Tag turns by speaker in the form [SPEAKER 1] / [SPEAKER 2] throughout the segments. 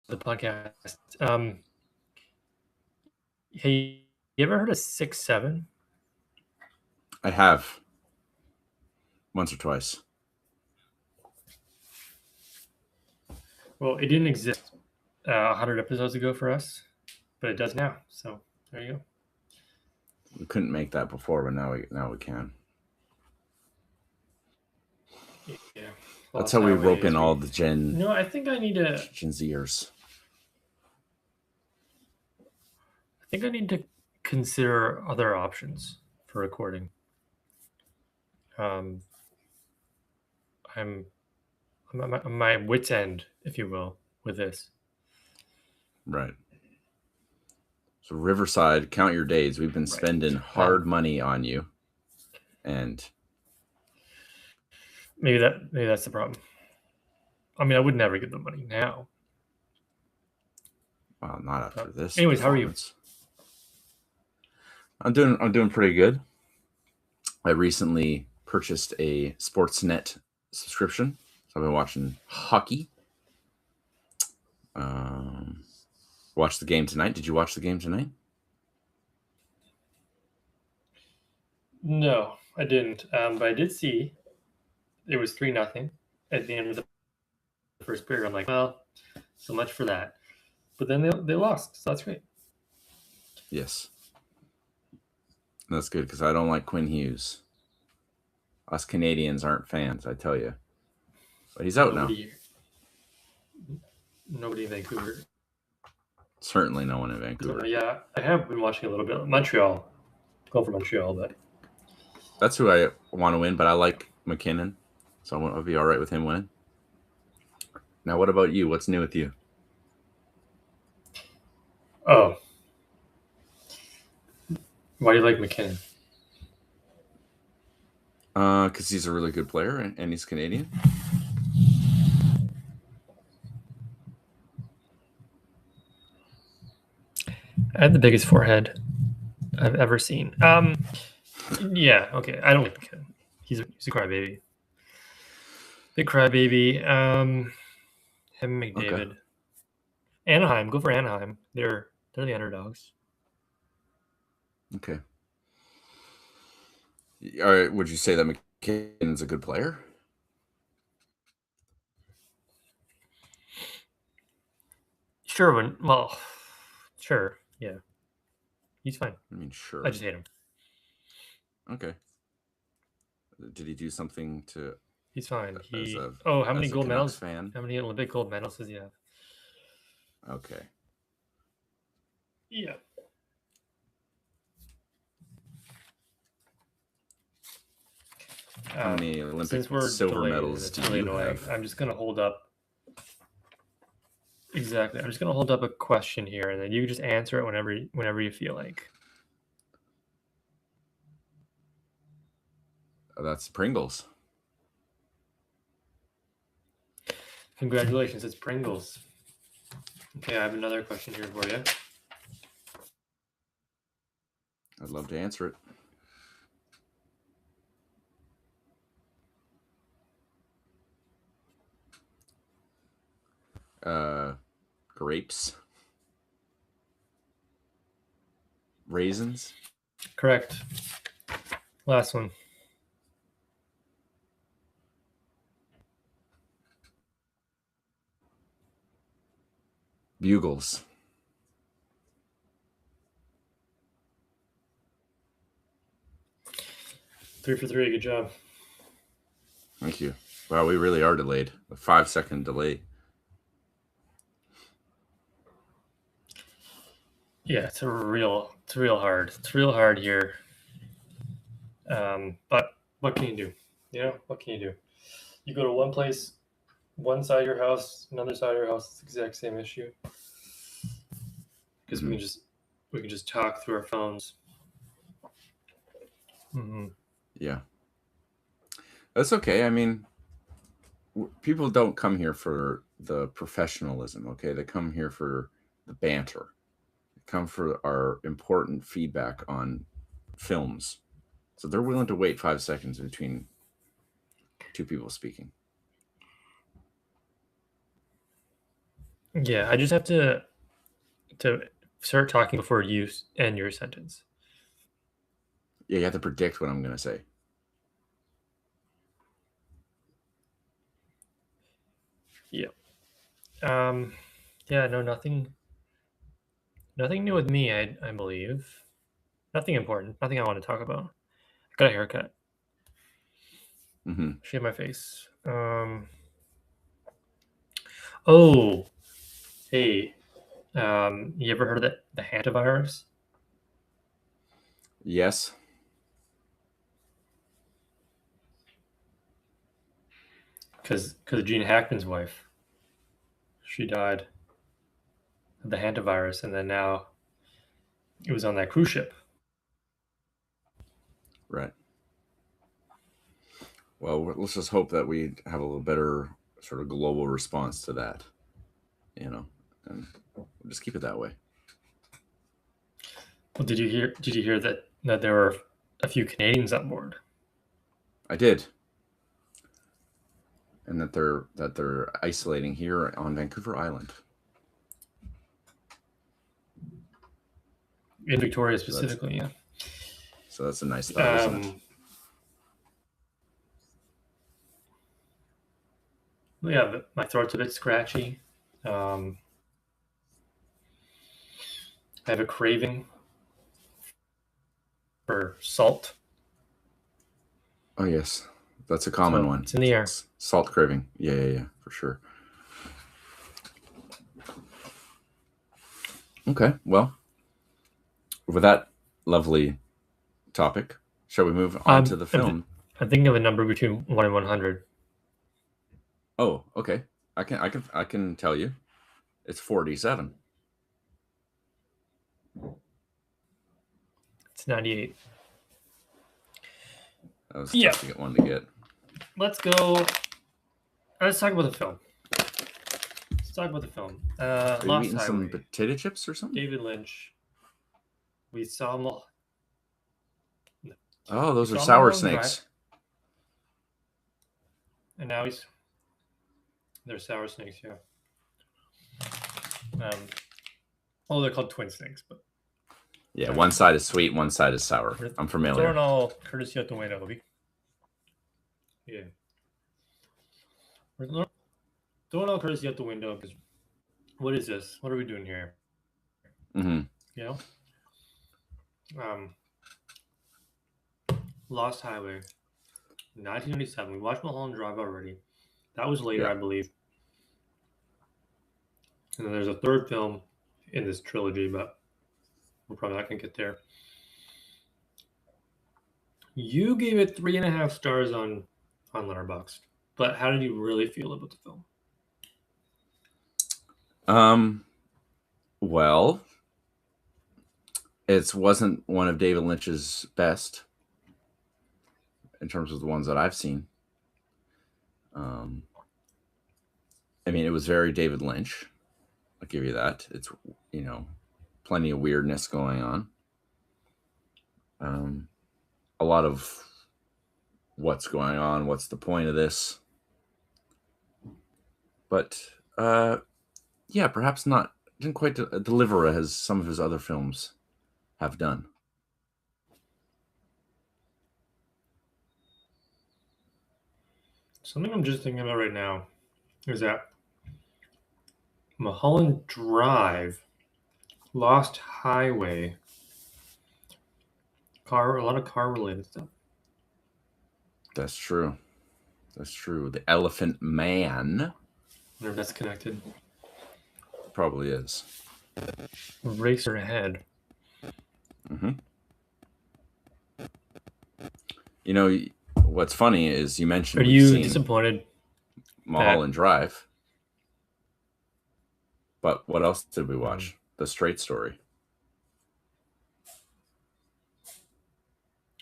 [SPEAKER 1] the podcast. Hey, you ever heard of 6-7?
[SPEAKER 2] I have once or twice.
[SPEAKER 1] Well, it didn't exist 100 episodes ago for us, but it does now. So there you go.
[SPEAKER 2] We couldn't make that before, but now we can.
[SPEAKER 1] Yeah.
[SPEAKER 2] That's how we rope in all the Gen.
[SPEAKER 1] No, I think I need to.
[SPEAKER 2] Gen Zers.
[SPEAKER 1] I think I need to consider other options for recording. I'm at my wit's end, if you will, with this.
[SPEAKER 2] Right. So Riverside, count your days. We've been spending hard money on you, and
[SPEAKER 1] maybe that's the problem. I mean, I would never get the money now.
[SPEAKER 2] Well, not after this.
[SPEAKER 1] Anyways, how are you?
[SPEAKER 2] I'm doing pretty good. I recently purchased a Sportsnet subscription, so I've been watching hockey. Watched the game tonight. Did you watch the game tonight?
[SPEAKER 1] No, I didn't. But I did see it was 3-0 at the end of the first period. I'm like, well, so much for that. But then they lost, so that's great.
[SPEAKER 2] Yes. That's good because I don't like Quinn Hughes. Us Canadians aren't fans, I tell you. But he's out now.
[SPEAKER 1] Nobody in Vancouver.
[SPEAKER 2] Certainly no one in Vancouver.
[SPEAKER 1] Yeah, I have been watching a little bit. Montreal. Go for Montreal, but
[SPEAKER 2] that's who I want to win, but I like McKinnon, so I'll be all right with him winning. Now, what about you? What's new with you?
[SPEAKER 1] Oh. Why do you like McKinnon?
[SPEAKER 2] Because he's a really good player and he's Canadian.
[SPEAKER 1] I have the biggest forehead I've ever seen. Yeah, okay. I don't like McKinnon. He's a crybaby. Big crybaby. Him and McDavid. Okay. Anaheim. Go for Anaheim. They're the underdogs.
[SPEAKER 2] Okay. All right. Would you say that McKinnon's a good player?
[SPEAKER 1] Sure. Well, sure. Yeah. He's fine.
[SPEAKER 2] I mean, sure.
[SPEAKER 1] I just hate him.
[SPEAKER 2] Okay. Did he do something to...
[SPEAKER 1] He's fine. How many gold medals?
[SPEAKER 2] Fan?
[SPEAKER 1] How many Olympic gold medals does he have?
[SPEAKER 2] Okay.
[SPEAKER 1] Yeah.
[SPEAKER 2] How many Olympic silver medals do you have?
[SPEAKER 1] I'm just going to hold up. Exactly. I'm just going to hold up a question here, and then you just answer it whenever you feel like.
[SPEAKER 2] That's Pringles.
[SPEAKER 1] Congratulations, it's Pringles. Okay, I have another question here for you.
[SPEAKER 2] I'd love to answer it. Grapes. Raisins.
[SPEAKER 1] Correct. Last one.
[SPEAKER 2] Bugles.
[SPEAKER 1] Three for three. Good job.
[SPEAKER 2] Thank you. Wow, we really are delayed. A 5-second delay.
[SPEAKER 1] Yeah, it's real hard. It's real hard here. But what can you do? What can you do? You go to one place, one side of your house, another side of your house, it's the exact same issue. Because we can just talk through our phones. Mm-hmm.
[SPEAKER 2] Yeah. That's okay. I mean, people don't come here for the professionalism, okay? They come here for the banter. They come for our important feedback on films. So they're willing to wait 5 seconds between two people speaking.
[SPEAKER 1] Yeah, I just have to start talking before you end your sentence.
[SPEAKER 2] Yeah, you have to predict what I'm going to say.
[SPEAKER 1] Yeah. Yeah, no, nothing new with me, I believe. Nothing important. Nothing I want to talk about. I got a haircut.
[SPEAKER 2] Hmm.
[SPEAKER 1] Shave my face. Oh, hey, you ever heard of the hantavirus?
[SPEAKER 2] Yes.
[SPEAKER 1] Because Gene Hackman's wife, she died of the hantavirus, and then now it was on that cruise ship.
[SPEAKER 2] Right. Well, let's just hope that we have a little better sort of global response to that, and we'll just keep it that way.
[SPEAKER 1] Well, did you hear that there were a few Canadians on board?
[SPEAKER 2] I did. And that they're isolating here on Vancouver Island.
[SPEAKER 1] In Victoria specifically, yeah.
[SPEAKER 2] So that's a nice thought, isn't it?
[SPEAKER 1] Yeah, but my throat's a bit scratchy. I have a craving for salt.
[SPEAKER 2] Oh yes, that's a common
[SPEAKER 1] So
[SPEAKER 2] one.
[SPEAKER 1] it's in the air.
[SPEAKER 2] Salt craving. Yeah, for sure. Okay, well, with that lovely topic, shall we move on to the film?
[SPEAKER 1] I'm thinking of a number between 1 and 100.
[SPEAKER 2] Oh, okay. I can tell you, it's 47.
[SPEAKER 1] It's 98.
[SPEAKER 2] That was tough to get one to get.
[SPEAKER 1] Let's go. Let's talk about the film.
[SPEAKER 2] Are you
[SPEAKER 1] Lost
[SPEAKER 2] eating
[SPEAKER 1] Highway.
[SPEAKER 2] some potato chips or something?
[SPEAKER 1] David Lynch. We saw him.
[SPEAKER 2] Oh, those are sour snakes.
[SPEAKER 1] And now they're sour snakes, yeah. They're called twin snakes, but
[SPEAKER 2] yeah, one side is sweet, one side is sour. I'm familiar.
[SPEAKER 1] Throwing all courtesy out the window, Obi. Yeah. We're throwing all courtesy out the window because what is this? What are we doing here?
[SPEAKER 2] Mm-hmm.
[SPEAKER 1] You know? Lost Highway, 1997. We watched Mulholland Drive already. That was later, I believe. And then there's a third film in this trilogy, but we're probably not going to get there. You gave it 3.5 stars on Letterboxd, but how did you really feel about the
[SPEAKER 2] film? Well, it wasn't one of David Lynch's best in terms of the ones that I've seen. I mean, it was very David Lynch. I'll give you that. It's, plenty of weirdness going on. A lot of what's going on, what's the point of this? But yeah, perhaps not. Didn't quite deliver as some of his other films have done.
[SPEAKER 1] Something I'm just thinking about right now is that Mulholland Drive, Lost Highway, a lot of car related stuff.
[SPEAKER 2] That's true. The Elephant Man.
[SPEAKER 1] I wonder if that's connected.
[SPEAKER 2] Probably is.
[SPEAKER 1] Racerhead.
[SPEAKER 2] Mm-hmm. What's funny is you mentioned.
[SPEAKER 1] Are you disappointed?
[SPEAKER 2] Mulholland Drive. But what else did we watch? The Straight Story.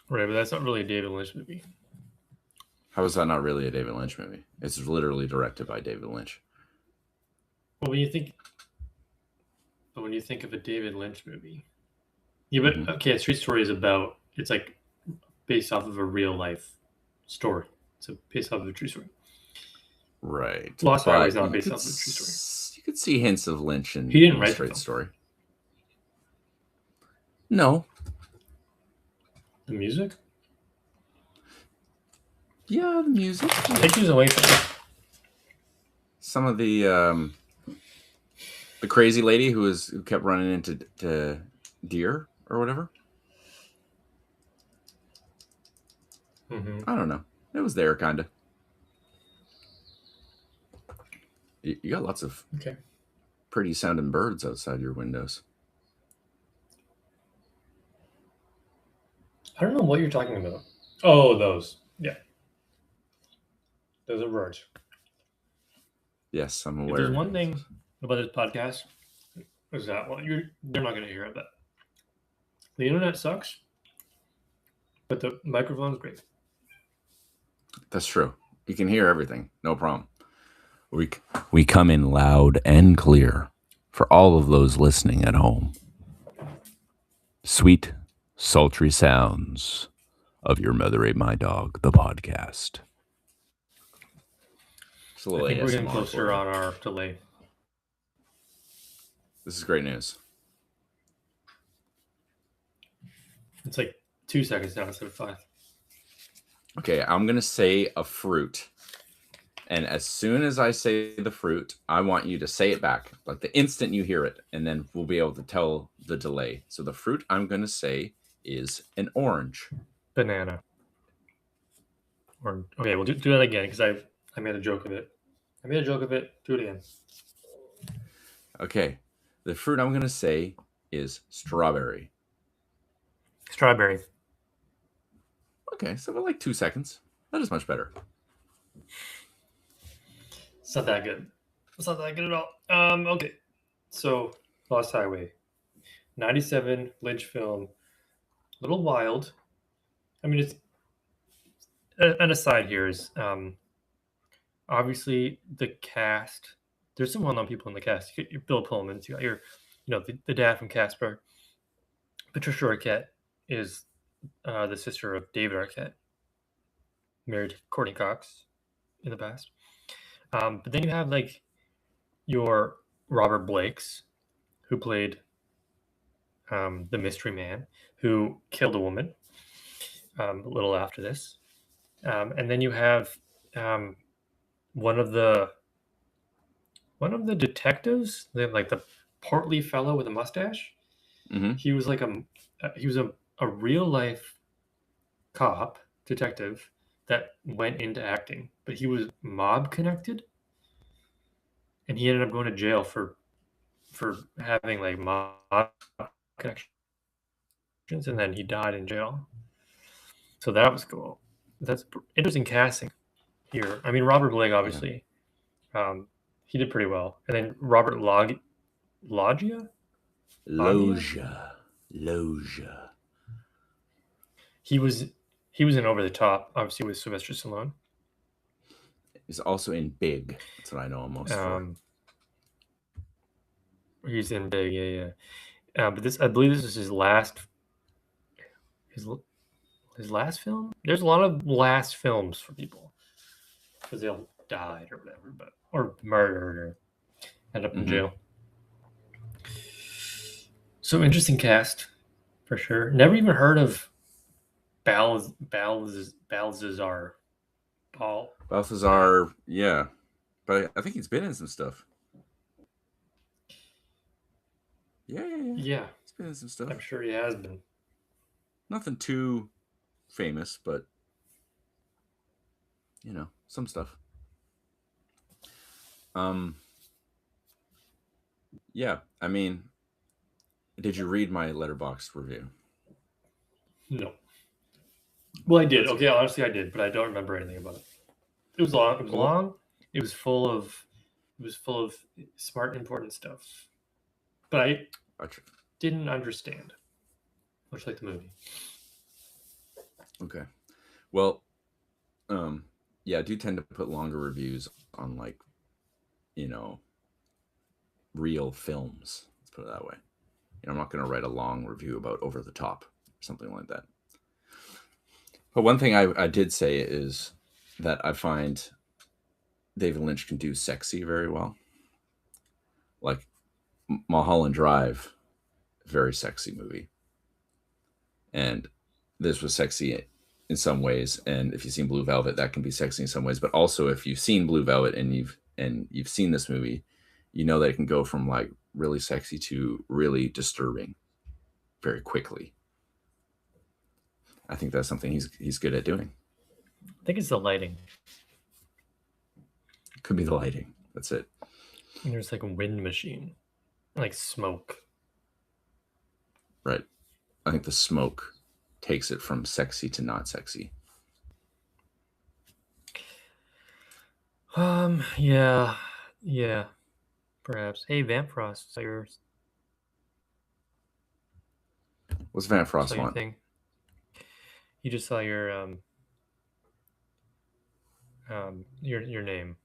[SPEAKER 1] Right, but that's not really a David Lynch movie.
[SPEAKER 2] How is that not really a David Lynch movie? It's literally directed by David Lynch.
[SPEAKER 1] Well, when you think of a David Lynch movie, yeah, but okay, a Straight Story is it's like based off of a real life story. It's based off of a true story.
[SPEAKER 2] Right.
[SPEAKER 1] Lost Highway is
[SPEAKER 2] But
[SPEAKER 1] not
[SPEAKER 2] you
[SPEAKER 1] based
[SPEAKER 2] could
[SPEAKER 1] off of a true story.
[SPEAKER 2] You could see hints of Lynch in
[SPEAKER 1] He didn't
[SPEAKER 2] A
[SPEAKER 1] write the
[SPEAKER 2] Straight
[SPEAKER 1] film.
[SPEAKER 2] Story. No.
[SPEAKER 1] The music?
[SPEAKER 2] Yeah, the music.
[SPEAKER 1] I think he was away from it.
[SPEAKER 2] Some of the crazy lady who kept running into deer or whatever.
[SPEAKER 1] Mm-hmm.
[SPEAKER 2] I don't know. It was there, kind of. You got lots of pretty sounding birds outside your windows.
[SPEAKER 1] I don't know what you're talking about. Oh, those. Yeah. Those are birds.
[SPEAKER 2] Yes, I'm aware.
[SPEAKER 1] If there's one thing about this podcast, is that they're not going to hear it, but the internet sucks, but the microphone's great.
[SPEAKER 2] That's true. You can hear everything. No problem. We come in loud and clear for all of those listening at home. Sweet, sultry sounds of Your Mother Ate My Dog, the podcast. Just a little
[SPEAKER 1] I think
[SPEAKER 2] ASMR
[SPEAKER 1] we're getting closer on our delay.
[SPEAKER 2] This is great news.
[SPEAKER 1] It's like 2 seconds now instead of 5.
[SPEAKER 2] Okay, I'm going to say a fruit. And as soon as I say the fruit, I want you to say it back, like the instant you hear it, and then we'll be able to tell the delay. So the fruit I'm going to say is an orange.
[SPEAKER 1] Banana. Okay, we'll do that again because I made a joke of it. Do it again.
[SPEAKER 2] Okay, the fruit I'm going to say is strawberry.
[SPEAKER 1] Strawberry.
[SPEAKER 2] Okay, so like 2 seconds. That is much better.
[SPEAKER 1] It's not that good. It's not that good at all. Okay. So, Lost Highway. 97 Lynch film. A little wild. I mean, it's an aside here is obviously the cast. There's some well-known people in the cast. You get Bill Pullman. You got the dad from Casper. Patricia Arquette is the sister of David Arquette, married to Courtney Cox in the past. But then you have like your Robert Blakes, who played the mystery man who killed a woman a little after this. And then you have one of the detectives, like the portly fellow with a mustache.
[SPEAKER 2] Mm-hmm.
[SPEAKER 1] He was like a real life cop detective that went into acting, but he was mob connected, and he ended up going to jail for having like mob connections, and then he died in jail. So that was cool. That's interesting casting here. I mean, Robert Blake obviously, he did pretty well, and then Robert Loggia. He was in Over the Top, obviously with Sylvester Stallone.
[SPEAKER 2] He's also in Big. That's what I know him most for.
[SPEAKER 1] He's in Big, yeah. But I believe this is his last last film. There's a lot of last films for people because they all died or whatever, or murdered or end up in jail. So interesting cast for sure. Never even heard of Balthazar.
[SPEAKER 2] Balthazar, yeah, but I think he's been in some stuff. Yeah. He's been in some stuff.
[SPEAKER 1] I'm sure he has been.
[SPEAKER 2] Nothing too famous, but some stuff. Yeah, I mean, did you read my Letterboxd review?
[SPEAKER 1] No. Well, I did. Okay, honestly, I did, but I don't remember anything about it. It was long. It was long. It was full of smart, important stuff. But I didn't understand, much like the movie.
[SPEAKER 2] Okay. Well, yeah, I do tend to put longer reviews on real films. Let's put it that way. I'm not going to write a long review about Over the Top or something like that. But one thing I did say is that I find David Lynch can do sexy very well. Like Mulholland Drive, very sexy movie. And this was sexy in some ways. And if you've seen Blue Velvet, that can be sexy in some ways. But also, if you've seen Blue Velvet and you've seen this movie, you know that it can go from like really sexy to really disturbing very quickly. I think that's something he's good at doing.
[SPEAKER 1] I think it's the lighting.
[SPEAKER 2] Could be the lighting. That's it.
[SPEAKER 1] And there's like a wind machine, like smoke.
[SPEAKER 2] Right. I think the smoke takes it from sexy to not sexy.
[SPEAKER 1] Yeah. Perhaps. Hey, Vampfrost, saw your
[SPEAKER 2] What's Van Frost
[SPEAKER 1] saw your
[SPEAKER 2] want?
[SPEAKER 1] thing. You just saw your name.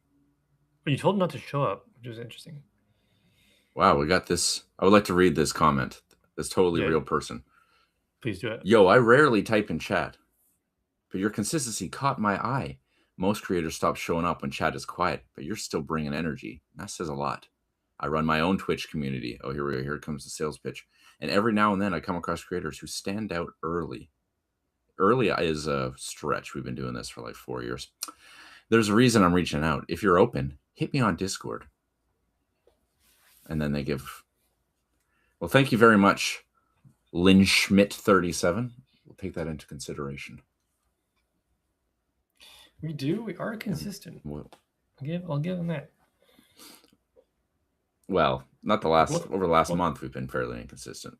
[SPEAKER 1] But you told him not to show up, which was interesting.
[SPEAKER 2] Wow, we got this. I would like to read this comment. This totally
[SPEAKER 1] Yeah.
[SPEAKER 2] real person.
[SPEAKER 1] Please do it.
[SPEAKER 2] Yo, I rarely type in chat, but your consistency caught my eye. Most creators stop showing up when chat is quiet, but you're still bringing energy. That says a lot. I run my own Twitch community. Oh, here we go. Here comes the sales pitch. And every now and then I come across creators who stand out early. Early is a stretch. We've been doing this for like 4 years. There's a reason I'm reaching out. If you're open, hit me on Discord. And then they give. Well, thank you very much, Lynn Schmidt 37. We'll take that into consideration.
[SPEAKER 1] We do. We are consistent.
[SPEAKER 2] Well,
[SPEAKER 1] I'll give him that.
[SPEAKER 2] Well, not over the last month, we've been fairly inconsistent.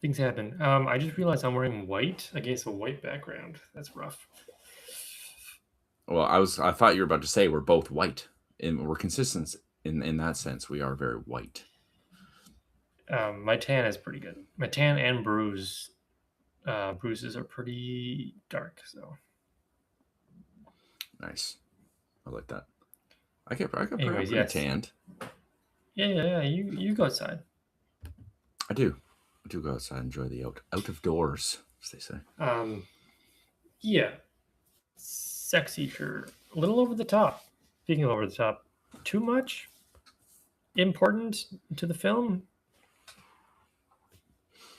[SPEAKER 1] Things happen. I just realized I'm wearing white against a white background. That's rough.
[SPEAKER 2] Well, I thought you were about to say we're both white, and we're consistent in that sense. We are very white.
[SPEAKER 1] My tan is pretty good. My tan and bruises are pretty dark. So
[SPEAKER 2] nice. I like that. I get pretty
[SPEAKER 1] yes.
[SPEAKER 2] tanned.
[SPEAKER 1] Yeah. You go outside.
[SPEAKER 2] I do go outside, enjoy the out of doors, as they say.
[SPEAKER 1] Yeah. Sexy, sure. A little over the top. Speaking of over the top, too much important to the film?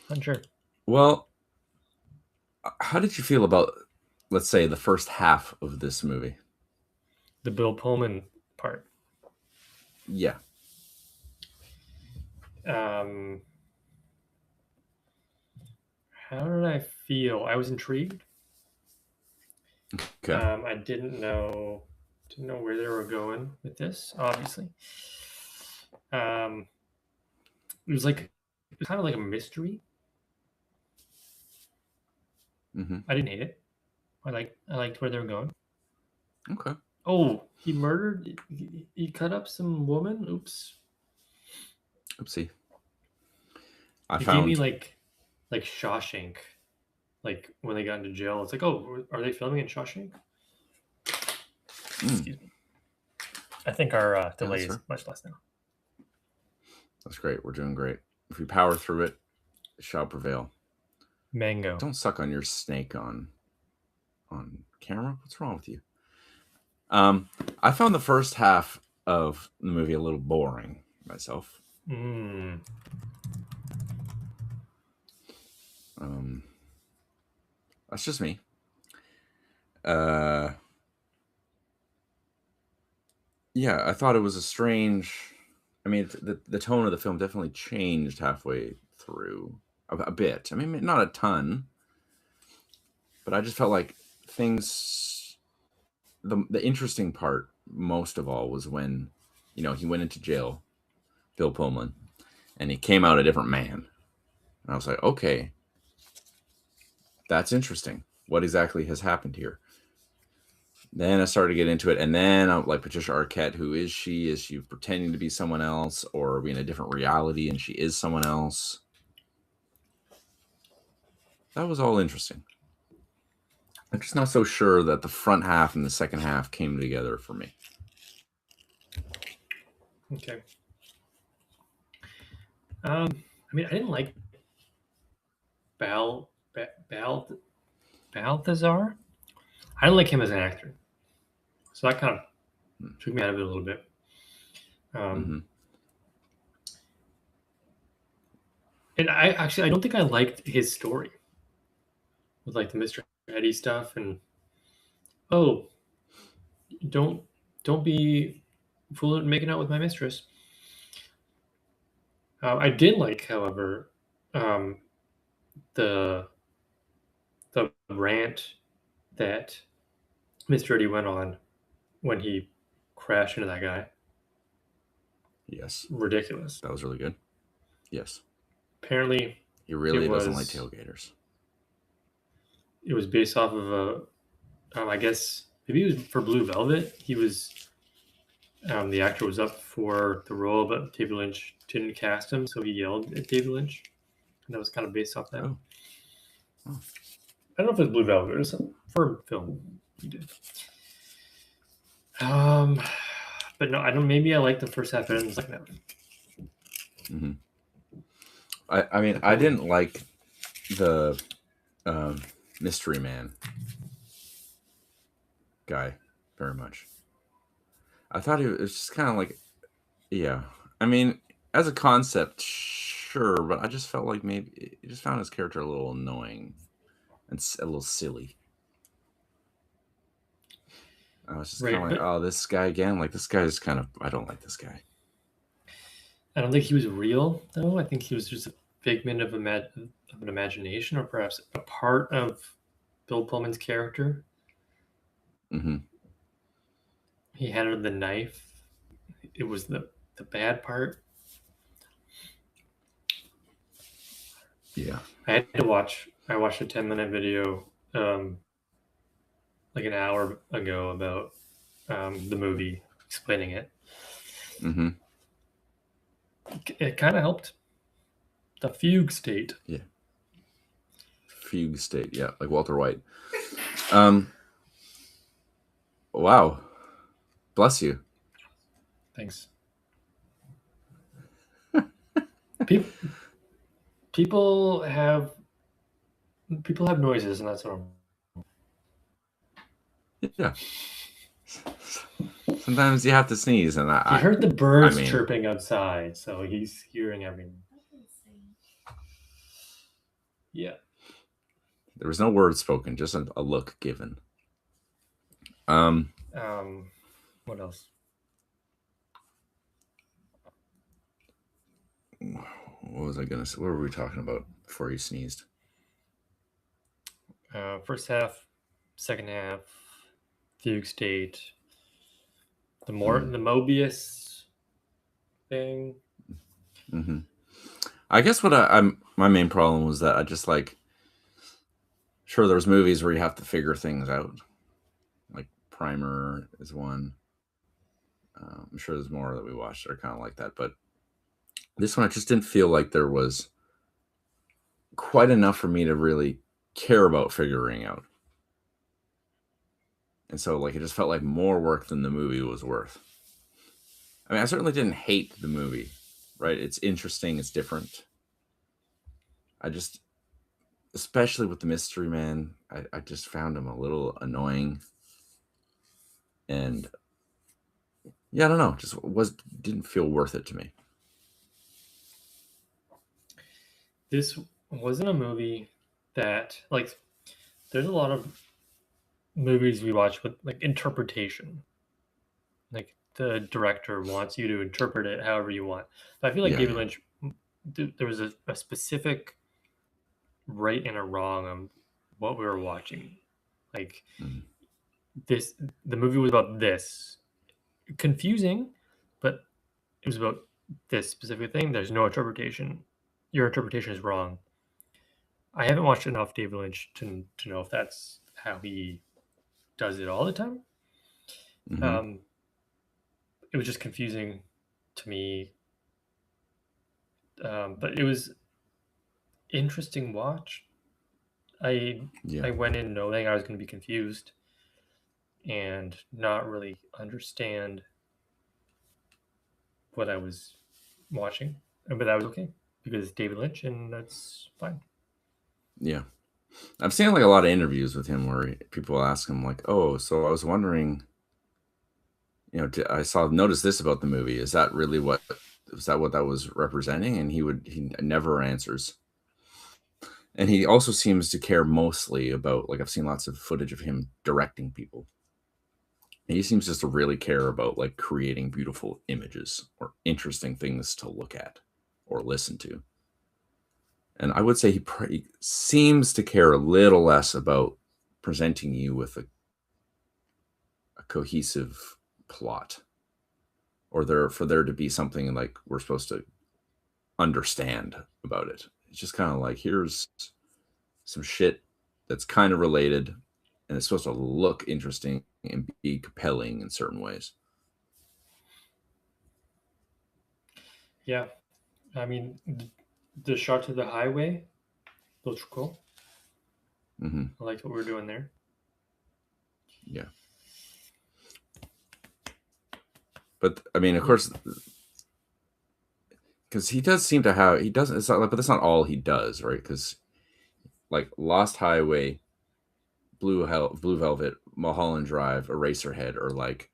[SPEAKER 1] Unsure.
[SPEAKER 2] Well, how did you feel about, let's say, the first half of this movie?
[SPEAKER 1] The Bill Pullman part.
[SPEAKER 2] Yeah.
[SPEAKER 1] How did I feel? I was intrigued.
[SPEAKER 2] Okay.
[SPEAKER 1] I didn't know where they were going with this, obviously. It was kind of like a mystery.
[SPEAKER 2] Mm-hmm.
[SPEAKER 1] I didn't hate it. I liked where they were going.
[SPEAKER 2] Okay.
[SPEAKER 1] Oh, he murdered. He cut up some woman. Oops.
[SPEAKER 2] Oopsie.
[SPEAKER 1] It gave me like Shawshank, like when they got into jail. It's like, oh, are they filming in Shawshank? Excuse me. I think our delay is much less now.
[SPEAKER 2] That's great. We're doing great. If we power through it, it shall prevail.
[SPEAKER 1] Mango.
[SPEAKER 2] Don't suck on your snake on camera. What's wrong with you? I found the first half of the movie a little boring myself. That's just me. Yeah, I thought it was a strange. I mean, the tone of the film definitely changed halfway through a bit. I mean, not a ton, but I just felt like things. The interesting part, most of all, was when, he went into jail, Bill Pullman, and he came out a different man. And I was like, okay, that's interesting. What exactly has happened here? Then I started to get into it, and then I'm like, Patricia Arquette, who is she? Is she pretending to be someone else, or are we in a different reality and she is someone else? That was all interesting. I'm just not so sure that the front half and the second half came together for me.
[SPEAKER 1] Okay. I mean, I didn't like Balthazar. I didn't like him as an actor, so that kind of took me out of it a little bit.
[SPEAKER 2] Mm-hmm.
[SPEAKER 1] And I don't think I liked his story with like the Mr. Eddie stuff and oh, don't be fooling making out with my mistress. I did like, however, um, the rant that Mr. Eddie went on when he crashed into that guy.
[SPEAKER 2] Yes,
[SPEAKER 1] Ridiculous.
[SPEAKER 2] that was really good. Yes,
[SPEAKER 1] Apparently,
[SPEAKER 2] he really
[SPEAKER 1] it
[SPEAKER 2] doesn't like
[SPEAKER 1] was
[SPEAKER 2] tailgaters.
[SPEAKER 1] it was based off of I guess maybe it was for Blue Velvet. He was the actor was up for the role, but David Lynch didn't cast him, so he yelled at David Lynch, and that was kind of based off that.
[SPEAKER 2] Oh.
[SPEAKER 1] I don't know if it was Blue Velvet. It was some for film he did. But no, I don't. Maybe I like the first half better than the second half.
[SPEAKER 2] Mm-hmm. I mean, I didn't like the Mystery Man guy very much. I thought it was just kind of like, yeah. I mean, as a concept, sure, but I just felt like maybe I just found his character a little annoying and a little silly. I was just kind of like, oh, this guy again. Like, this guy is kind of, I don't like this guy.
[SPEAKER 1] I don't think he was real, though. I think he was just a figment of an imagination, or perhaps a part of Bill Pullman's character.
[SPEAKER 2] Mm-hmm.
[SPEAKER 1] He handled the knife. It was the bad part.
[SPEAKER 2] Yeah.
[SPEAKER 1] I watched a 10-minute video like an hour ago about the movie, explaining it.
[SPEAKER 2] Mm-hmm.
[SPEAKER 1] It kind of helped. The fugue state.
[SPEAKER 2] Yeah. Fugue state. Yeah. Like Walter White. Wow. Bless you.
[SPEAKER 1] Thanks. People have noises, and that's normal.
[SPEAKER 2] Yeah. Sometimes you have to sneeze, and
[SPEAKER 1] I heard the birds chirping outside, so he's hearing everything. Yeah.
[SPEAKER 2] There was no word spoken, just a look given.
[SPEAKER 1] What else?
[SPEAKER 2] What was I gonna say? What were we talking about before you sneezed?
[SPEAKER 1] First half, second half, fugue state. The Mobius thing.
[SPEAKER 2] Mm-hmm. I guess what my main problem was that I just like, sure, there's movies where you have to figure things out. Like Primer is one. I'm sure there's more that we watched that are kind of like that, but this one I just didn't feel like there was quite enough for me to really care about figuring out. And so like it just felt like more work than the movie was worth. I mean, I certainly didn't hate the movie, right? It's interesting, it's different. I just, especially with the Mystery Man, I just found him a little annoying. And yeah, I don't know, just didn't feel worth it to me.
[SPEAKER 1] This wasn't a movie that, like, there's a lot of movies we watch with like interpretation. Like the director wants you to interpret it however you want. But I feel like David Lynch, there was a specific right and a wrong on what we were watching. Like the movie was about this. Confusing, but it was about this specific thing. There's no interpretation. Your interpretation is wrong. I haven't watched enough David Lynch to know if that's how he does it all the time.
[SPEAKER 2] Mm-hmm.
[SPEAKER 1] It was just confusing to me, but it was interesting watch. I went in knowing I was going to be confused and not really understand what I was watching, but that was okay because it's David Lynch and that's fine.
[SPEAKER 2] Yeah. I've seen like a lot of interviews with him where people ask him like, oh, so I was wondering I noticed this about the movie. Is that really what that was representing? And he never answers. And he also seems to care mostly about, like, I've seen lots of footage of him directing people. He seems just to really care about, like, creating beautiful images or interesting things to look at or listen to. And I would say he seems to care a little less about presenting you with a cohesive plot, or for there to be something like we're supposed to understand about it. It's just kind of like, here's some shit that's kind of related, and it's supposed to look interesting and be compelling in certain ways.
[SPEAKER 1] Yeah, I mean, the shot to the highway, those were cool.
[SPEAKER 2] Mm-hmm.
[SPEAKER 1] I liked what we were doing there.
[SPEAKER 2] Yeah. But I mean, of course, because he does seem to have, he doesn't, it's not like, but that's not all he does, right? Because like Lost Highway, Blue Velvet, Mulholland Drive, Eraserhead, or like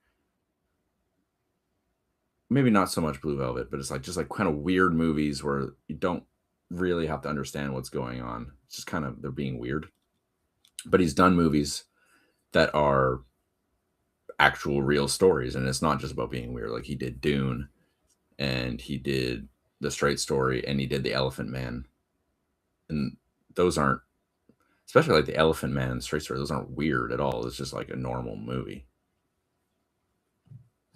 [SPEAKER 2] maybe not so much Blue Velvet, but it's like just like kind of weird movies where you don't really have to understand what's going on. It's just kind of, they're being weird. But he's done movies that are actual real stories, and it's not just about being weird. Like he did Dune, and he did The Straight Story, and he did The Elephant Man. And those aren't, especially like The Elephant Man and Straight Story, those aren't weird at all. It's just like a normal movie.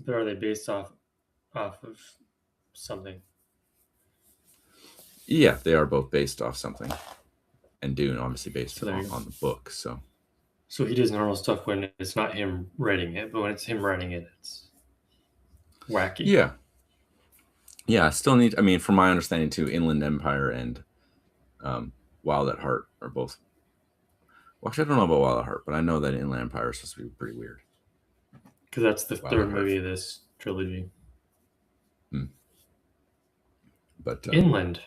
[SPEAKER 1] Are they based off of something?
[SPEAKER 2] Yeah, they are both based off something. And Dune obviously based
[SPEAKER 1] So
[SPEAKER 2] on the book.
[SPEAKER 1] So he does normal stuff when it's not him writing it, but when it's him writing it, it's wacky.
[SPEAKER 2] Yeah. Yeah, I still need, I mean, from my understanding too, Inland Empire and Wild at Heart are both, well, actually, I don't know about Wild at Heart, but I know that Inland Empire is supposed to be pretty weird.
[SPEAKER 1] Because that's the
[SPEAKER 2] Wild
[SPEAKER 1] third
[SPEAKER 2] at Heart.
[SPEAKER 1] movie of this trilogy.
[SPEAKER 2] But
[SPEAKER 1] Inland,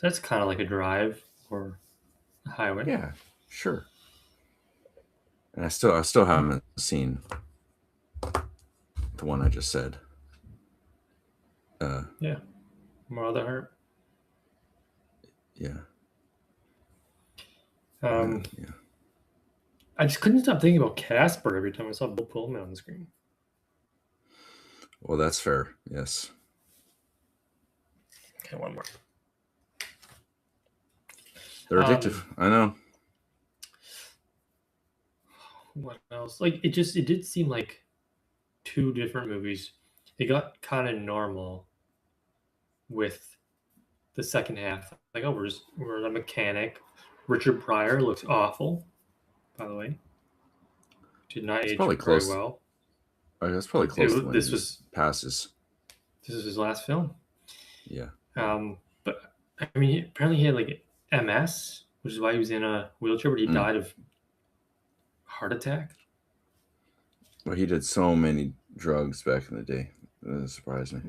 [SPEAKER 1] that's kind of like a drive or a highway.
[SPEAKER 2] Yeah, sure. And I still haven't seen the one I just said.
[SPEAKER 1] Yeah, Wild at Heart.
[SPEAKER 2] Yeah.
[SPEAKER 1] Yeah.
[SPEAKER 2] Yeah.
[SPEAKER 1] I just couldn't stop thinking about Casper every time I saw Bill Pullman on the screen.
[SPEAKER 2] Well, that's fair. Yes.
[SPEAKER 1] Okay, one more.
[SPEAKER 2] They're addictive. I know.
[SPEAKER 1] What else? Like it did seem like two different movies. They got kind of normal with the second half. Like, oh, we're a mechanic. Richard Pryor looks awful, by the way. Did not age very well.
[SPEAKER 2] That's probably close to when this passes.
[SPEAKER 1] This is his last film.
[SPEAKER 2] Yeah.
[SPEAKER 1] But I mean, apparently he had like MS, which is why he was in a wheelchair, but he died of heart attack.
[SPEAKER 2] Well, he did so many drugs back in the day. That doesn't surprise me.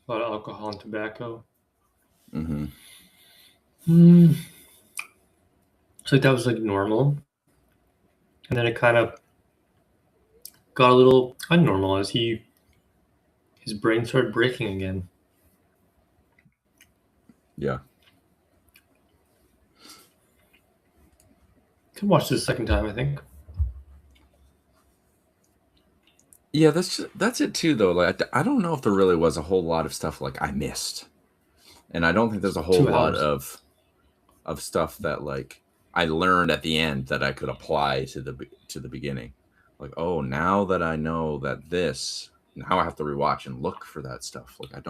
[SPEAKER 1] A lot of alcohol and tobacco.
[SPEAKER 2] Mm-hmm.
[SPEAKER 1] So that was like normal. And then it kind of got a little unnormal as his brain started breaking again.
[SPEAKER 2] Yeah.
[SPEAKER 1] Could watch this a second time, I think.
[SPEAKER 2] Yeah, that's it too, though. Like, I don't know if there really was a whole lot of stuff like I missed, and I don't think there's a whole lot of stuff that like I learned at the end that I could apply to the beginning. Like, oh, now that I know that now I have to rewatch and look for that stuff. Like, I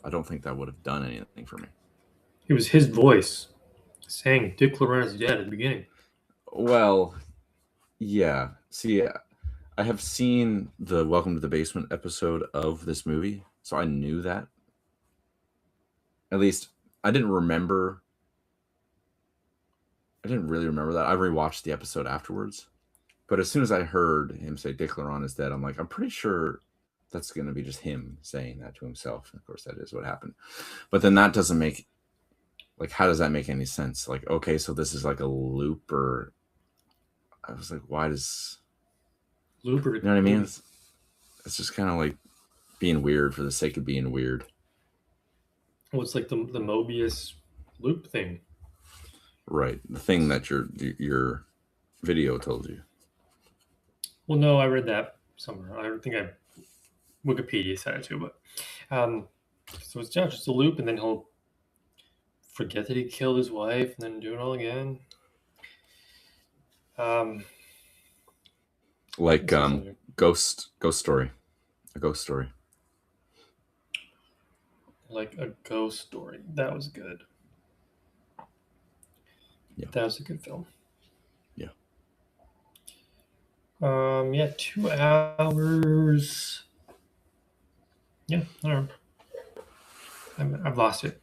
[SPEAKER 2] don't think that would have done anything for me.
[SPEAKER 1] It was his voice saying Dick Laurentiis dead at the beginning.
[SPEAKER 2] Well, yeah. See, I have seen the Welcome to the Basement episode of this movie, so I knew that. At least I didn't really remember that. I rewatched the episode afterwards. But as soon as I heard him say Dick Laurent is dead, I'm like, I'm pretty sure that's going to be just him saying that to himself. And of course, that is what happened. But then that doesn't make, like, how does that make any sense? Like, okay, so this is like a loop, or I was like, why does...
[SPEAKER 1] Looper?
[SPEAKER 2] You know what I mean? It's just kind of like being weird for the sake of being weird.
[SPEAKER 1] Well, it's like the Mobius loop thing.
[SPEAKER 2] Right. The thing that your video told you.
[SPEAKER 1] Well, no, I read that somewhere. I think Wikipedia said it too, but so it's just a loop, and then he'll forget that he killed his wife, and then do it all again.
[SPEAKER 2] Like Ghost Story, a ghost story.
[SPEAKER 1] Like a ghost story. That was good.
[SPEAKER 2] Yeah,
[SPEAKER 1] that was a good film.
[SPEAKER 2] Yeah.
[SPEAKER 1] Yeah, 2 hours. Yeah, I don't know. I've lost it.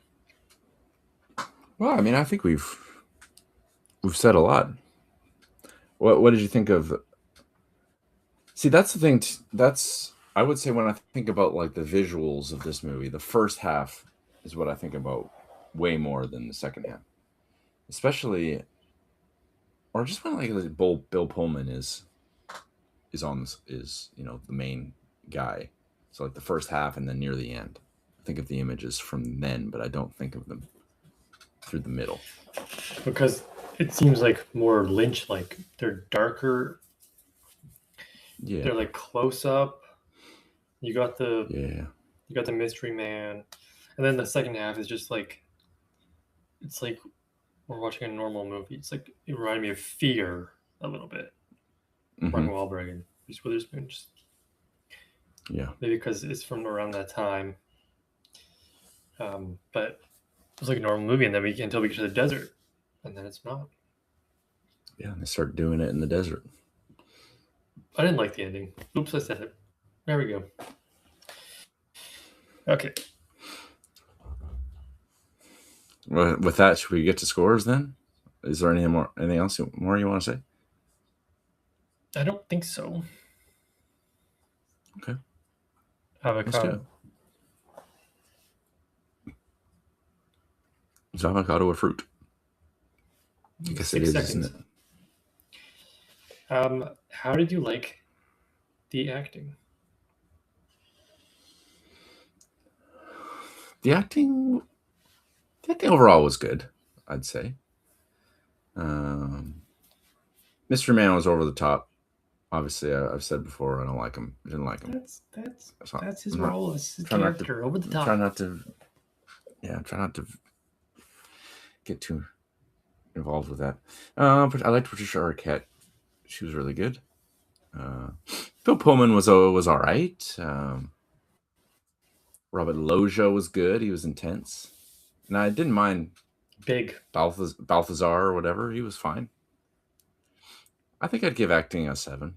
[SPEAKER 2] Well, I mean, I think we've said a lot. What did you think of? See, that's the thing. I would say when I think about like the visuals of this movie, the first half is what I think about way more than the second half, especially, or just when like Bill Pullman is the main guy. So like the first half and then near the end. I think of the images from then, but I don't think of them through the middle.
[SPEAKER 1] Because it seems like more Lynch-like. They're darker.
[SPEAKER 2] Yeah.
[SPEAKER 1] They're like close up. You got the mystery man, and then the second half is just like, it's like we're watching a normal movie. It's like it reminded me of Fear a little bit. Mark Wahlberg and Reese Witherspoon. Maybe because it's from around that time. But it was like a normal movie, and then until we get to the desert, and then it's not.
[SPEAKER 2] Yeah, and they start doing it in the desert.
[SPEAKER 1] I didn't like the ending. Oops, I said it. There we go. Okay.
[SPEAKER 2] Well, with that, should we get to scores then? Is there anything else more you want to say?
[SPEAKER 1] I don't think so.
[SPEAKER 2] Okay.
[SPEAKER 1] Avocado.
[SPEAKER 2] Is avocado a fruit? I guess it is, isn't it?
[SPEAKER 1] How did you like the acting?
[SPEAKER 2] The acting overall was good, I'd say. Mystery Man was over the top. Obviously, I've said before I don't like him. I didn't like him.
[SPEAKER 1] That's his role as his character, over the top.
[SPEAKER 2] Try not to get too involved with that. But I liked Patricia Arquette. She was really good. Bill Pullman was all right. Robert Loggia was good. He was intense. And I didn't mind
[SPEAKER 1] Big
[SPEAKER 2] Balthazar or whatever. He was fine. I think I'd give acting a 7.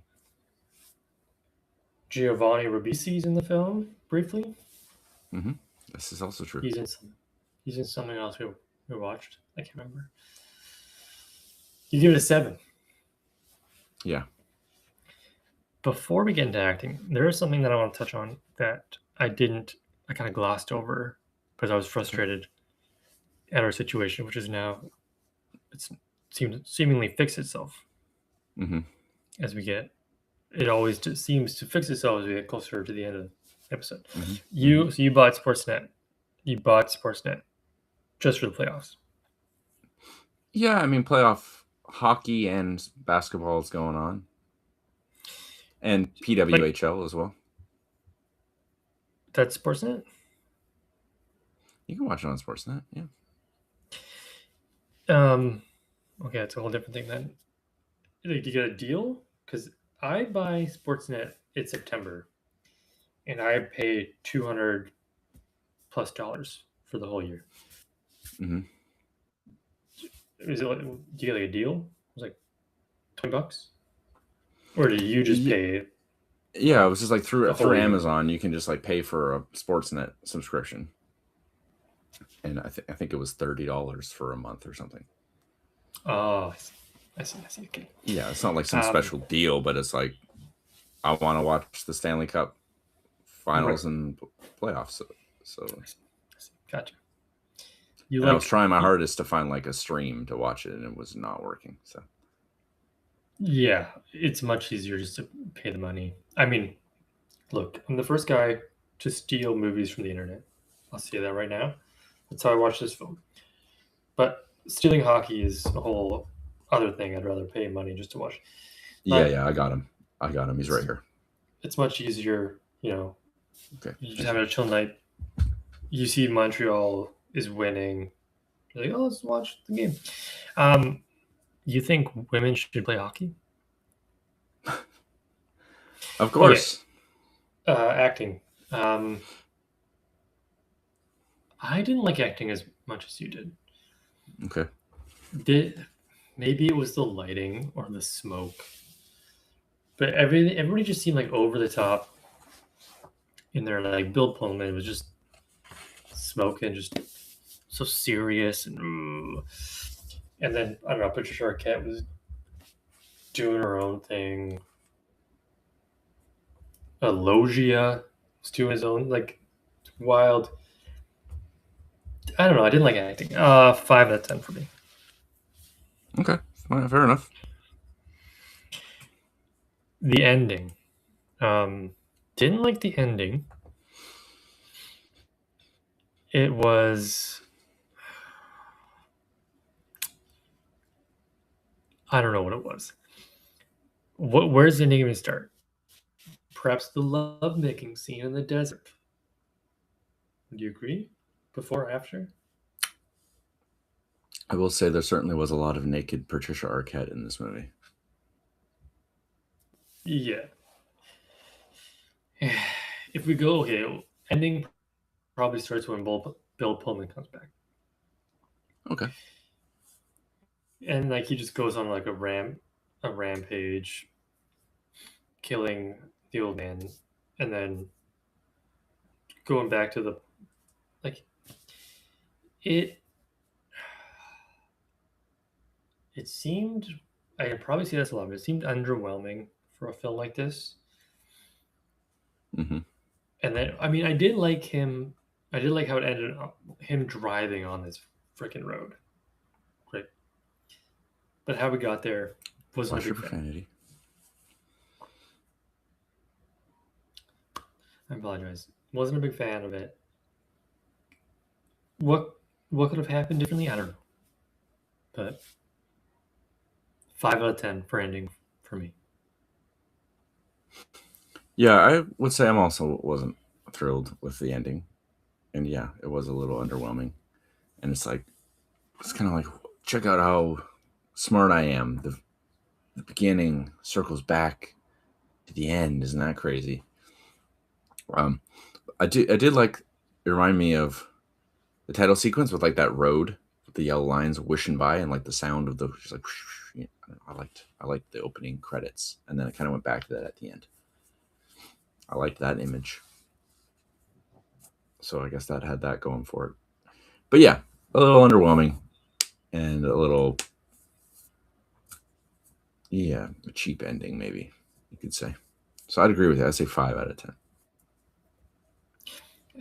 [SPEAKER 1] Giovanni Ribisi's in the film briefly.
[SPEAKER 2] Mm-hmm. This is also true.
[SPEAKER 1] He's in something else we watched. I can't remember. You give it a 7.
[SPEAKER 2] Yeah.
[SPEAKER 1] Before we get into acting, there is something that I want to touch on that I kind of glossed over because I was frustrated at our situation, which is now seemingly fixed itself.
[SPEAKER 2] Mm-hmm.
[SPEAKER 1] As we get, it always just seems to fix itself as we get closer to the end of the episode.
[SPEAKER 2] Mm-hmm.
[SPEAKER 1] You bought Sportsnet. You bought Sportsnet just for the playoffs.
[SPEAKER 2] Yeah, I mean, playoff hockey and basketball is going on. And PWHL as well.
[SPEAKER 1] That's Sportsnet?
[SPEAKER 2] You can watch it on Sportsnet, yeah.
[SPEAKER 1] Okay, it's a whole different thing then. Did you get a deal? Because I buy Sportsnet in September, and I pay $200+ for the whole year.
[SPEAKER 2] Mm-hmm.
[SPEAKER 1] Is it do you get like a deal? It was like $20, or did you just pay?
[SPEAKER 2] Yeah, it was just like through Amazon. You can just like pay for a Sportsnet subscription, and I think it was $30 for a month or something.
[SPEAKER 1] Oh, I see. Okay.
[SPEAKER 2] Yeah, it's not like some special deal, but it's like I want to watch the Stanley Cup finals and playoffs. So
[SPEAKER 1] gotcha.
[SPEAKER 2] I was trying my hardest to find like a stream to watch it, and it was not working. So
[SPEAKER 1] yeah, it's much easier just to pay the money. I mean, Look, I'm the first guy to steal movies from the internet. I'll say that right now. That's how I watched this film. But stealing hockey is a whole other thing. I'd rather pay money just to watch. But
[SPEAKER 2] Yeah, I got him. He's right here.
[SPEAKER 1] it's much easier,
[SPEAKER 2] Okay.
[SPEAKER 1] you just having a chill night. You see Montreal is winning. You're like, oh, let's watch the game. You think women should play hockey?
[SPEAKER 2] Of course.
[SPEAKER 1] Acting. I didn't like acting as much as you did.
[SPEAKER 2] Okay.
[SPEAKER 1] Maybe it was the lighting or the smoke, but everybody just seemed like over the top in there. Like Bill Pullman was just smoking, just so serious, and then I don't know. Patricia Arquette was doing her own thing. Logia was doing his own wild. I don't know. I didn't like acting. 5 out of 10 for me.
[SPEAKER 2] Okay, fair enough.
[SPEAKER 1] The ending. Didn't like the ending. It was. I don't know what it was. Where's the ending even start? Perhaps the lovemaking scene in the desert. Do you agree? Before or after?
[SPEAKER 2] I will say there certainly was a lot of naked Patricia Arquette in this movie.
[SPEAKER 1] Yeah. If we go, ending probably starts when Bill Pullman comes back.
[SPEAKER 2] Okay.
[SPEAKER 1] And he just goes on a rampage, killing the old man, and then going back to the it seemed, I can probably see this a lot, but it seemed underwhelming for a film like this.
[SPEAKER 2] Mm-hmm.
[SPEAKER 1] And then, I did like him. I did like how it ended up, him driving on this freaking road. Great. But how we got there wasn't a big fan. I apologize. Wasn't a big fan of it. What could have happened differently? I don't know. But 5 out of 10 for ending for me.
[SPEAKER 2] Yeah, I would say I'm also wasn't thrilled with the ending. And yeah, it was a little underwhelming. And it's kind of like, check out how smart I am. The beginning circles back to the end. Isn't that crazy? I did like, it reminded me of the title sequence with that road with the yellow lines wishing by and the sound of the just I liked the opening credits, and then it kind of went back to that at the end. I liked that image, so I guess that had that going for it. But yeah, a little underwhelming and a little a cheap ending, maybe you could say. So I'd agree with that. I'd say 5 out of 10.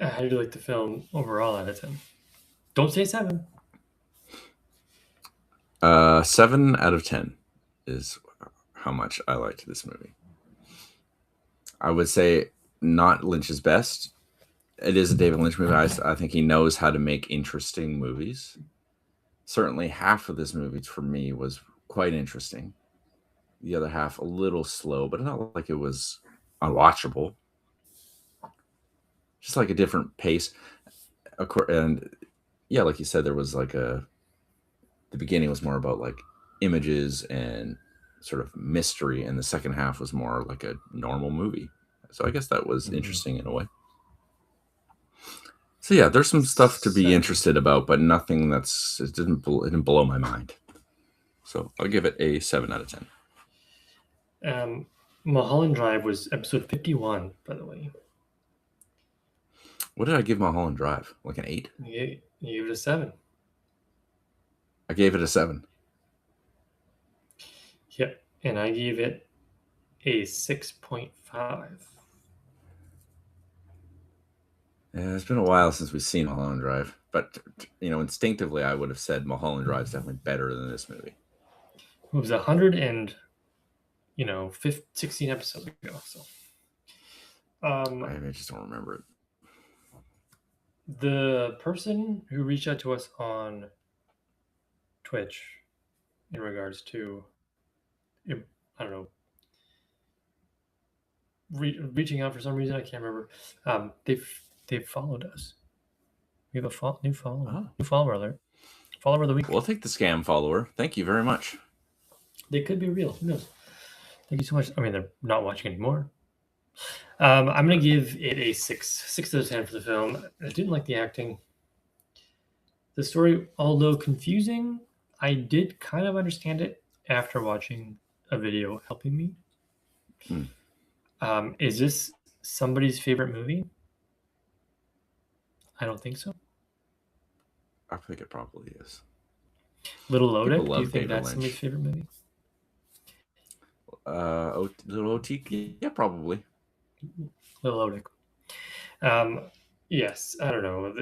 [SPEAKER 1] How do you like the film overall out of 10? Don't say 7.
[SPEAKER 2] 7 out of 10 is how much I liked this movie. I would say not Lynch's best. It is a David Lynch movie. I think he knows how to make interesting movies. Certainly half of this movie for me was quite interesting. The other half a little slow, but not like it was unwatchable. Just a different pace. And yeah, like you said, there was the beginning was more about images and sort of mystery, and the second half was more like a normal movie. So I guess that was interesting in a way. So yeah, there's some stuff to be interested about, but nothing it didn't blow my mind. So I'll give it a 7 out of
[SPEAKER 1] 10. Mulholland Drive was episode 51, by the way.
[SPEAKER 2] What did I give Mulholland Drive? An 8?
[SPEAKER 1] You gave it a 7.
[SPEAKER 2] I gave it a 7.
[SPEAKER 1] Yep, and I gave it a 6.5.
[SPEAKER 2] Yeah, it's been a while since we've seen Mulholland Drive, but instinctively I would have said Mulholland Drive is definitely better than this movie.
[SPEAKER 1] It was 100 and 16 episodes ago. So
[SPEAKER 2] I just don't remember it.
[SPEAKER 1] The person who reached out to us on Twitch in regards to, I don't know, reaching out for some reason, I can't remember. They've followed us. We have a new follower. New follower alert. Follower of the week.
[SPEAKER 2] We'll take the scam follower. Thank you very much.
[SPEAKER 1] They could be real. Who knows? Thank you so much. I mean, they're not watching anymore. I'm going to give it a 6 out of 10 for the film. I didn't like the acting. The story, although confusing, I did kind of understand it after watching a video helping me. Is this somebody's favorite movie? I don't think so.
[SPEAKER 2] I think it probably is.
[SPEAKER 1] Little Lodick, do you think that's somebody's favorite movie?
[SPEAKER 2] Little OT, yeah, probably.
[SPEAKER 1] Little Lodick. Yes, I don't know.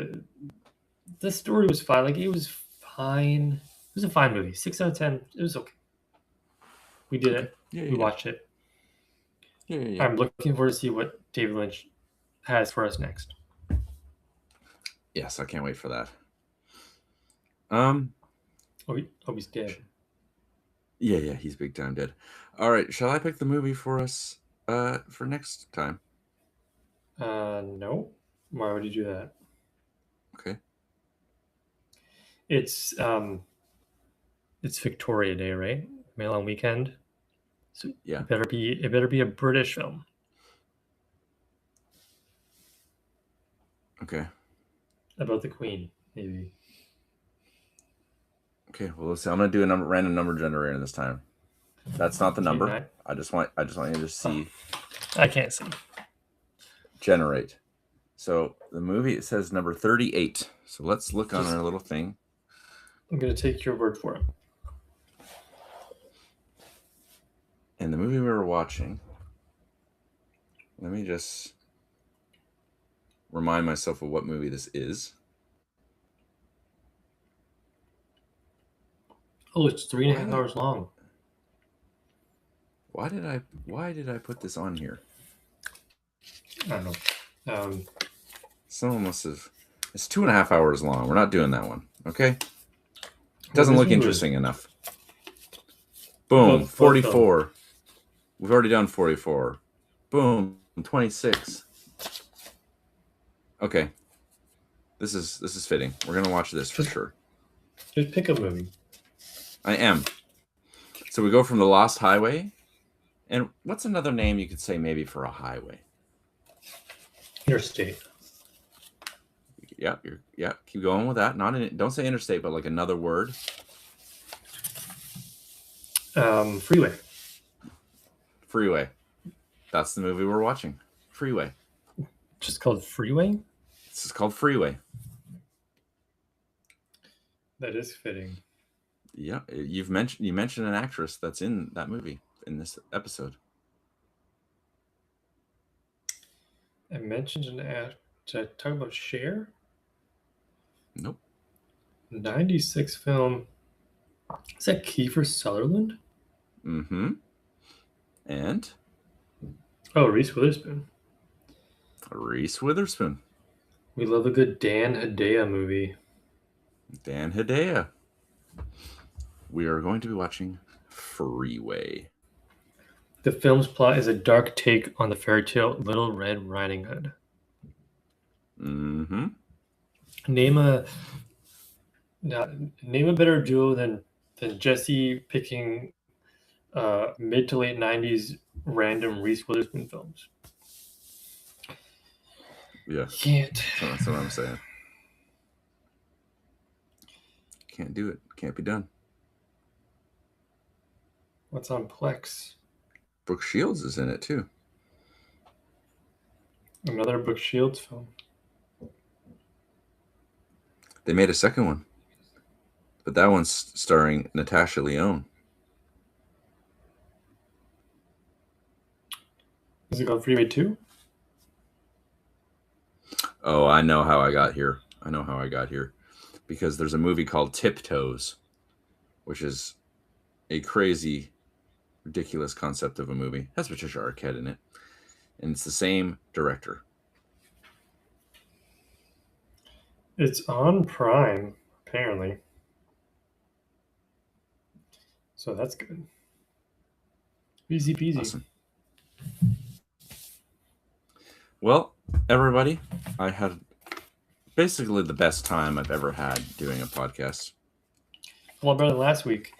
[SPEAKER 1] The story was fine. Like, it was fine. It was a fine movie. 6 out of 10. It was okay. We did it. We watched it.
[SPEAKER 2] Yeah.
[SPEAKER 1] I'm looking forward to see what David Lynch has for us next.
[SPEAKER 2] Yes, I can't wait for that.
[SPEAKER 1] He's dead.
[SPEAKER 2] Yeah, he's big time dead. All right, shall I pick the movie for us for next time?
[SPEAKER 1] No. Why would you do that?
[SPEAKER 2] Okay.
[SPEAKER 1] It's Victoria Day, right? May Long Weekend. So
[SPEAKER 2] yeah,
[SPEAKER 1] it better be a British film.
[SPEAKER 2] Okay.
[SPEAKER 1] About the Queen, maybe.
[SPEAKER 2] Okay, well, let's see. I'm gonna do a random number generator this time. That's not the number. I just want you to see.
[SPEAKER 1] I can't see.
[SPEAKER 2] Generate. So the movie, it says number 38. So let's look on our little thing.
[SPEAKER 1] I'm gonna take your word for it.
[SPEAKER 2] And the movie we were watching, let me just remind myself of what movie this is.
[SPEAKER 1] Oh, it's 3.5 hours long.
[SPEAKER 2] Why did I put this on here?
[SPEAKER 1] I don't know.
[SPEAKER 2] Someone must have. It's 2.5 hours long. We're not doing that one. Okay. It doesn't look interesting enough. Boom. 44. We've already done 44. Boom. 26. Okay. This is fitting. We're gonna watch this for sure.
[SPEAKER 1] Just pick a movie.
[SPEAKER 2] I am. So we go from the Lost Highway, and what's another name you could say maybe for a highway?
[SPEAKER 1] Interstate.
[SPEAKER 2] Yeah, keep going with that. Don't say interstate, but like another word.
[SPEAKER 1] Freeway.
[SPEAKER 2] Freeway. That's the movie we're watching. Freeway.
[SPEAKER 1] Just called Freeway?
[SPEAKER 2] This is called Freeway.
[SPEAKER 1] That is fitting.
[SPEAKER 2] Yeah, you mentioned an actress that's in that movie in this episode.
[SPEAKER 1] I mentioned an ad. Did I talk about Cher?
[SPEAKER 2] Nope.
[SPEAKER 1] 96 film. Is that Kiefer Sutherland?
[SPEAKER 2] Mm-hmm. And?
[SPEAKER 1] Oh, Reese Witherspoon.
[SPEAKER 2] Reese Witherspoon.
[SPEAKER 1] We love a good Dan Hedaya movie.
[SPEAKER 2] Dan Hedaya. We are going to be watching Freeway.
[SPEAKER 1] The film's plot is a dark take on the fairy tale Little Red Riding Hood.
[SPEAKER 2] Mm-hmm.
[SPEAKER 1] Name a better duo than Jesse picking mid to late 90s random Reese Witherspoon films.
[SPEAKER 2] Yeah.
[SPEAKER 1] Can't.
[SPEAKER 2] That's what I'm saying. Can't do it. Can't be done.
[SPEAKER 1] What's on Plex?
[SPEAKER 2] Brooke Shields is in it too.
[SPEAKER 1] Another Brooke Shields film.
[SPEAKER 2] They made a second one, but that one's starring Natasha Lyonne.
[SPEAKER 1] Is it called Freeway 2?
[SPEAKER 2] Oh, I know how I got here. Because there's a movie called Tiptoes, which is a crazy, ridiculous concept of a movie. Has Patricia Arquette in it. and it's the same director.
[SPEAKER 1] It's on Prime, apparently. So that's good. Easy peasy.
[SPEAKER 2] Awesome. Well, everybody, I had basically the best time I've ever had doing a podcast.
[SPEAKER 1] A lot better than last week.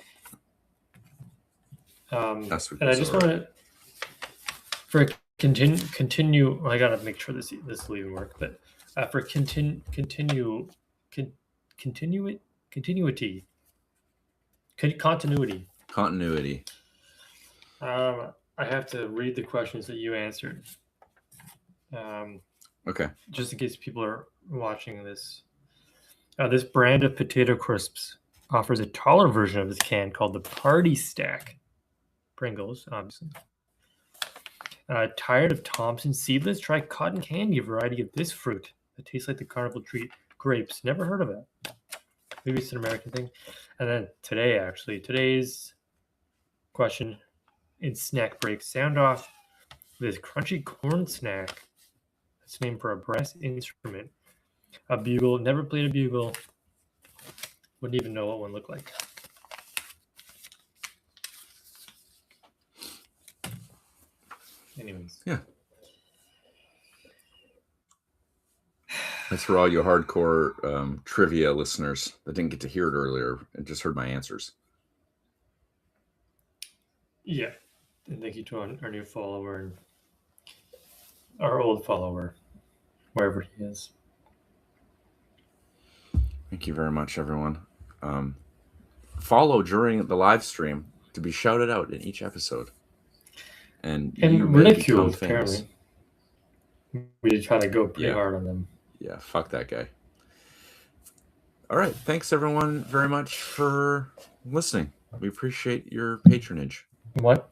[SPEAKER 2] Last week
[SPEAKER 1] and I
[SPEAKER 2] was
[SPEAKER 1] just
[SPEAKER 2] all right.
[SPEAKER 1] want to, for continue. I gotta make sure this will even work. But for continuity,
[SPEAKER 2] Continuity.
[SPEAKER 1] I have to read the questions that you answered.
[SPEAKER 2] Okay.
[SPEAKER 1] Just in case people are watching this. This brand of potato crisps offers a taller version of this can called the Party Stack. Pringles, obviously. Tired of Thompson seedless? Try cotton candy, a variety of this fruit that tastes like the carnival treat. Grapes. Never heard of it. Maybe it's an American thing. And then today's question in snack break. Sound off this crunchy corn snack. It's named for a brass instrument. A bugle. Never played a bugle. Wouldn't even know what one looked like. Anyways.
[SPEAKER 2] Yeah. That's for all you hardcore trivia listeners that didn't get to hear it earlier and just heard my answers.
[SPEAKER 1] Yeah. And thank you to our new follower and our old follower, wherever he is.
[SPEAKER 2] Thank you very much, everyone. Follow during the live stream to be shouted out in each episode. And you
[SPEAKER 1] ridiculed, apparently. We try to go pretty hard on them.
[SPEAKER 2] Yeah, fuck that guy. All right. Thanks, everyone, very much for listening. We appreciate your patronage.
[SPEAKER 1] What?